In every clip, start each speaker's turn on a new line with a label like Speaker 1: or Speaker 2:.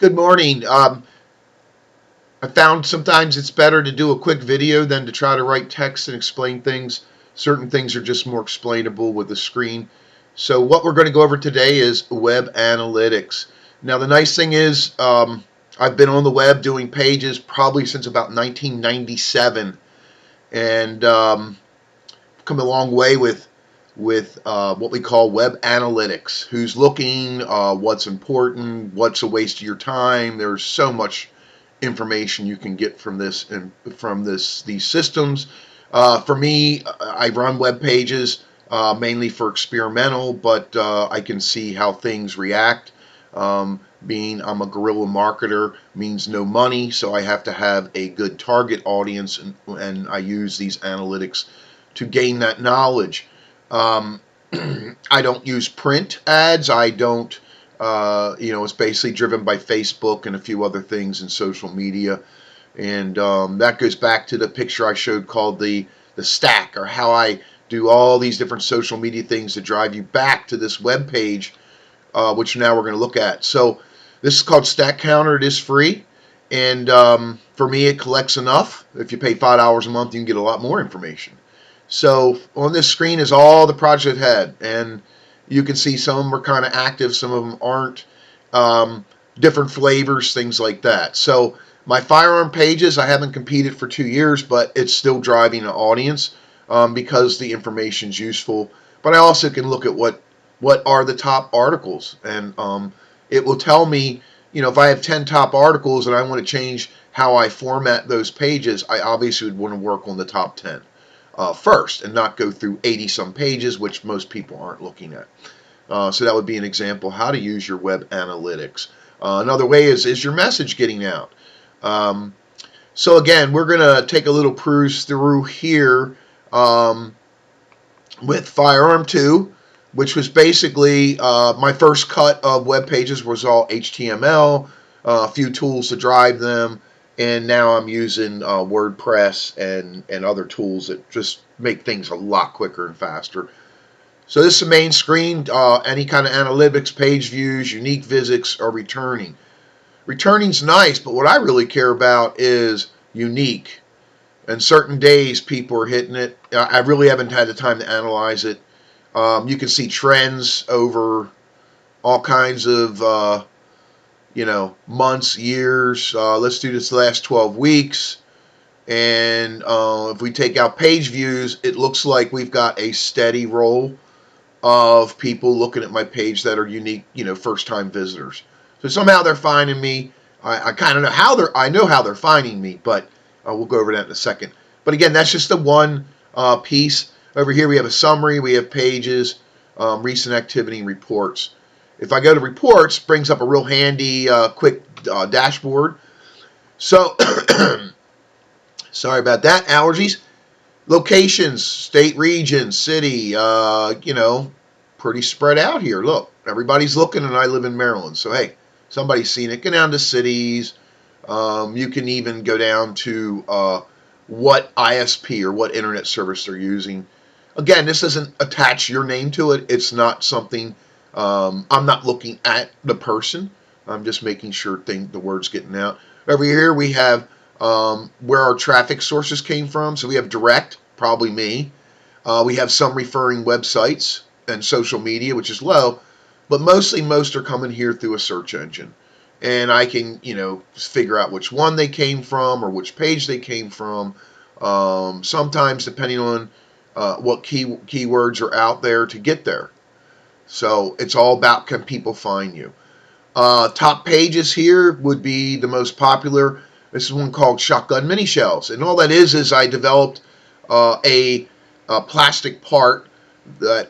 Speaker 1: Good morning. I found sometimes it's better to do a quick video than to try to write text and explain things. Certain things are just more explainable with the screen. So what we're going to go over today is web analytics. Now the nice thing is I've been on the web doing pages probably since about 1997, and come a long way with what we call web analytics. Who's looking? What's important? What's a waste of your time? There's so much information you can get from this and from these systems. For me, I run web pages mainly for experimental, but I can see how things react. Being I'm a guerrilla marketer means no money, so I have to have a good target audience, and I use these analytics to gain that knowledge. Um, I don't use print ads. I don't, it's basically driven by Facebook and a few other things in social media. And that goes back to the picture I showed called the stack, or how I do all these different social media things to drive you back to this web page, which now we're going to look at. So this is called StackCounter. It is free. And for me, it collects enough. If you pay $5 a month, you can get a lot more information. So on this screen is all the project had, and you can see some of them are kind of active, some of them aren't. Different flavors, things like that. So my firearm pages, I haven't competed for 2 years, but it's still driving an audience because the information's useful. But I also can look at what are the top articles, and it will tell me, if I have 10 top articles and I want to change how I format those pages, I obviously would want to work on the top 10 first and not go through 80 some pages, which most people aren't looking at. So that would be an example how to use your web analytics. Another way is your message getting out? Um, so again, we're going to take a little cruise through here um, with Firearm 2, which was basically my first cut of web pages was all HTML, a few tools to drive them, and now I'm using WordPress and other tools that just make things a lot quicker and faster. So this is the main screen. Any kind of analytics, page views, unique visits, or returning. Returning's nice, but what I really care about is unique. And certain days people are hitting it. I really haven't had the time to analyze it. You can see trends over all kinds of months, years. Let's do this last 12 weeks. And if we take out page views, it looks like we've got a steady roll of people looking at my page that are unique, first-time visitors. So somehow they're finding me. I kind of know how I know how they're finding me, but we'll go over that in a second. But again, that's just the one piece. Over here we have a summary, we have pages, recent activity, and reports. If I go to reports, it brings up a real handy, quick dashboard. So, sorry about that, allergies. Locations, state, region, city, pretty spread out here. Look, everybody's looking, and I live in Maryland. So, hey, somebody's seen it. Go down to cities. You can even go down to what ISP or what internet service they're using. Again, this doesn't attach your name to it. It's not something, I'm not looking at the person. I'm just making sure the word's getting out. Over here we have where our traffic sources came from. So we have direct, probably me. We have some referring websites and social media, which is low, but most are coming here through a search engine. And I can, figure out which one they came from or which page they came from. Sometimes, depending on what keywords are out there to get there. So it's all about, can people find you? Top pages here would be the most popular. This is one called Shotgun Mini Shells. And all that is I developed a plastic part that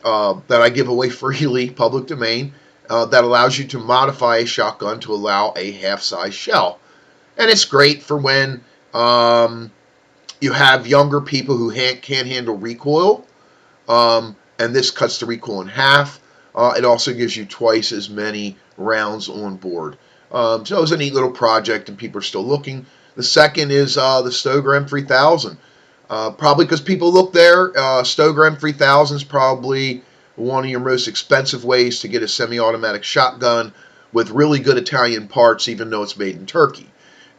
Speaker 1: I give away freely, public domain, that allows you to modify a shotgun to allow a half-size shell. And it's great for when you have younger people who can't handle recoil, and this cuts the recoil in half. It also gives you twice as many rounds on board. So it was a neat little project, and people are still looking. The second is the Stoker M3000. Probably because people look there. Stoker M3000 is probably one of your most expensive ways to get a semi-automatic shotgun with really good Italian parts, even though it's made in Turkey.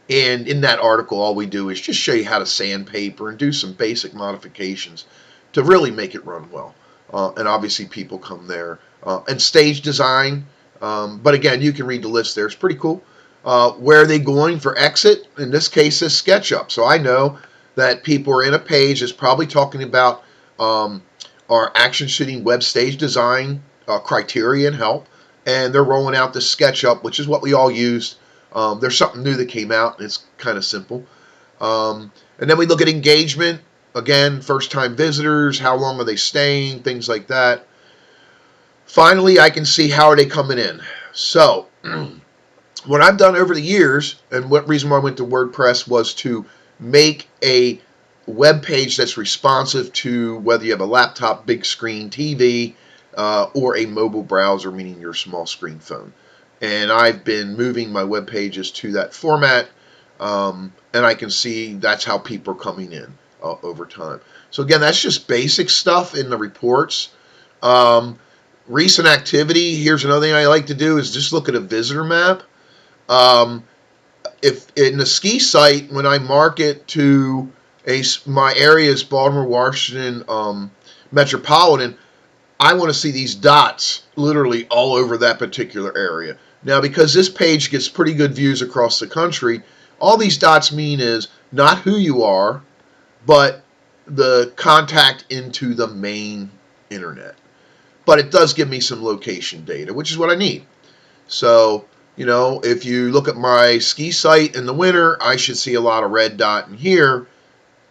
Speaker 1: And in that article, all we do is just show you how to sandpaper and do some basic modifications to really make it run well. And obviously, people come there. And stage design, but again, you can read the list there. It's pretty cool. Where are they going for exit? In this case, is SketchUp. So I know that people are in a page that's probably talking about um, our action shooting web stage design criteria and help. And they're rolling out the SketchUp, which is what we all used. There's something new that came out, and it's kind of simple. And then we look at engagement. Again, first-time visitors, how long are they staying, things like that. Finally, I can see how are they coming in. So what I've done over the years, and what reason why I went to WordPress was to make a web page that's responsive to whether you have a laptop, big screen TV, or a mobile browser, meaning your small screen phone. And I've been moving my web pages to that format, and I can see that's how people are coming in over time. So again, that's just basic stuff in the reports. Um, Recent activity, here's another thing I like to do is just look at a visitor map. Um, if in the ski site, when I mark it to my area is Baltimore, Washington metropolitan, I want to see these dots literally all over that particular area. Now, because this page gets pretty good views across the country, all these dots mean is not who you are, but the contact into the main internet. But it does give me some location data, which is what I need. So, if you look at my ski site in the winter, I should see a lot of red dot in here,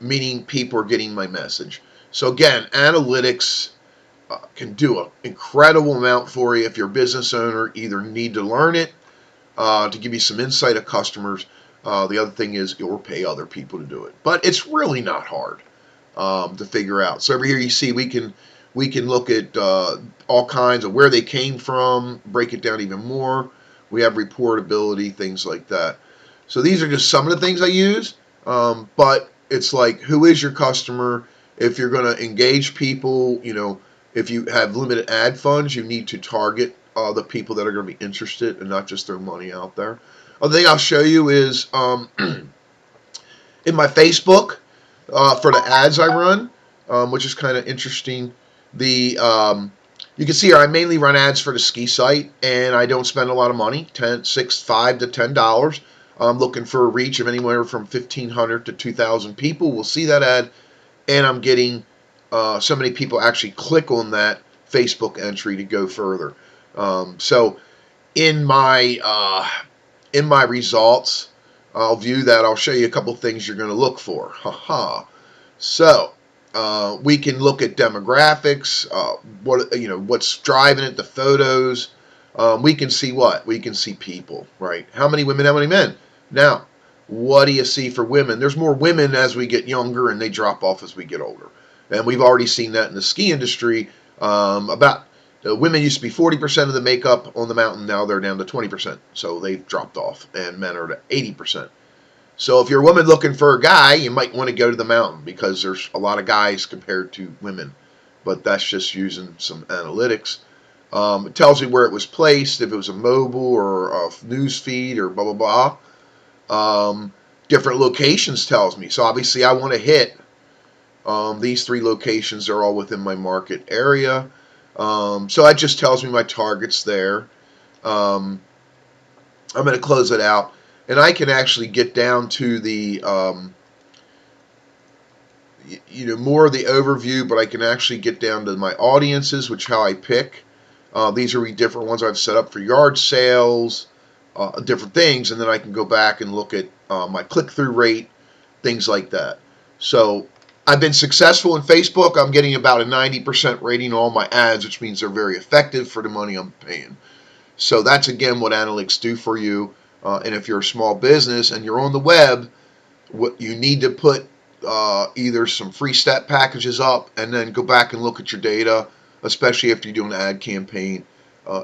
Speaker 1: meaning people are getting my message. So again, analytics can do an incredible amount for you if you're a business owner. Either need to learn it to give you some insight of customers. The other thing is you'll pay other people to do it. But it's really not hard to figure out. So over here you see we can look at all kinds of where they came from, break it down even more. We have reportability, things like that. So these are just some of the things I use, but it's like, who is your customer? If you're going to engage people, if you have limited ad funds, you need to target the people that are going to be interested and not just throw money out there. Other thing I'll show you is in my Facebook for the ads I run, which is kind of interesting. The You can see here I mainly run ads for the ski site, and I don't spend a lot of money, $5 to $10. I'm looking for a reach of anywhere from 1,500 to 2,000 people will see that ad, and I'm getting so many people actually click on that Facebook entry to go further. So in my results, I'll view that. I'll show you a couple things you're going to look for. So we can look at demographics, what's driving it, the photos. We can see what? We can see people, right? How many women, how many men? Now, what do you see for women? There's more women as we get younger, and they drop off as we get older. And we've already seen that in the ski industry. Women used to be 40% of the makeup on the mountain. Now they're down to 20%. So they've dropped off, and men are to 80%. So if you're a woman looking for a guy, you might want to go to the mountain because there's a lot of guys compared to women. But that's just using some analytics. It tells you where it was placed, if it was a mobile or a news feed or blah, blah, blah. Different locations tells me. So obviously I want to hit these 3 locations. Are all within my market area. So that just tells me my targets there. I'm going to close it out. And I can actually get down to the, more of the overview, but I can actually get down to my audiences, which how I pick. These are different ones I've set up for yard sales, different things, and then I can go back and look at my click-through rate, things like that. So I've been successful in Facebook. I'm getting about a 90% rating on all my ads, which means they're very effective for the money I'm paying. So that's, again, what analytics do for you. And if you're a small business and you're on the web, what you need to put either some free stat packages up and then go back and look at your data, especially if you're doing an ad campaign.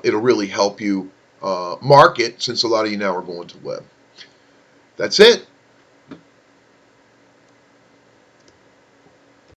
Speaker 1: It'll really help you market, since a lot of you now are going to the web. That's it.